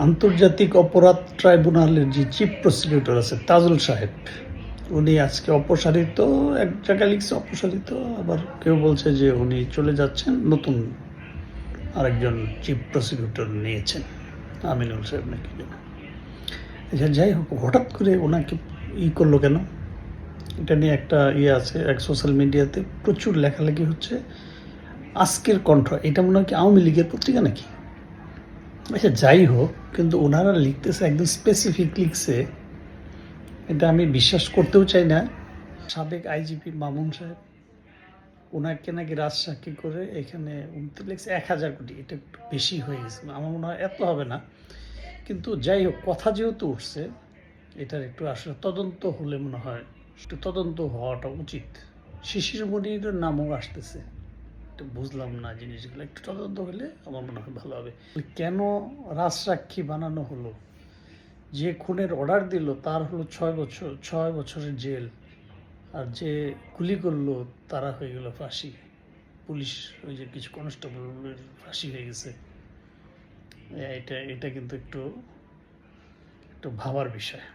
আন্তর্জাতিক অপরাধ ট্রাইব্যুনালের যে চিফ প্রসিকিউটর আছে তাজুল সাহেব, উনি আজকে অপসারিত। এক জায়গায় লিখছে অপসারিত, আবার কেউ বলছে যে উনি চলে যাচ্ছেন, নতুন আরেকজন চিফ প্রসিকিউটর নিয়েছেন, আমিনুল সাহেব নাকি। আচ্ছা, যাই হোক, হঠাৎ করে ওনাকে করলো কেন, এটা নিয়ে একটা আছে, এক সোশ্যাল মিডিয়াতে প্রচুর লেখালেখি হচ্ছে। আজকের কণ্ঠ, এটা মনে হয় কি আওয়ামী লীগের পত্রিকা নাকি? আচ্ছা, যাই হোক, কিন্তু ওনারা লিখতেছে, একদম স্পেসিফিক লিখছে, এটা আমি বিশ্বাস করতেও চাই না। সাবেক আইজিপি মামুন সাহেব, ওনাকে নাকি রাজসাক্ষী করে এখানে লিখছে 1000 কোটি। এটা একটু বেশি হয়ে গেছে, আমার মনে হয় এত হবে না। কিন্তু যাই হোক, কথা যেহেতু উঠছে, এটার একটু আসলে তদন্ত হলে মনে হয়, একটু তদন্ত হওয়াটা উচিত। শিশির মনির নামও আসতেছে, বুঝলাম না জিনিসগুলো, একটু তদন্ত হলে আমার মনে হয় ভালো হবে। কেন রাজসাক্ষী বানানো হলো? যে খুনের অর্ডার দিল তার হলো 6 বছরের জেল, আর যে গুলি করলো তারা হয়ে গেল ফাঁসি। পুলিশ, ওই যে কিছু কনস্টেবলের ফাঁসি হয়ে গেছে। এটা কিন্তু একটু ভাবার বিষয়।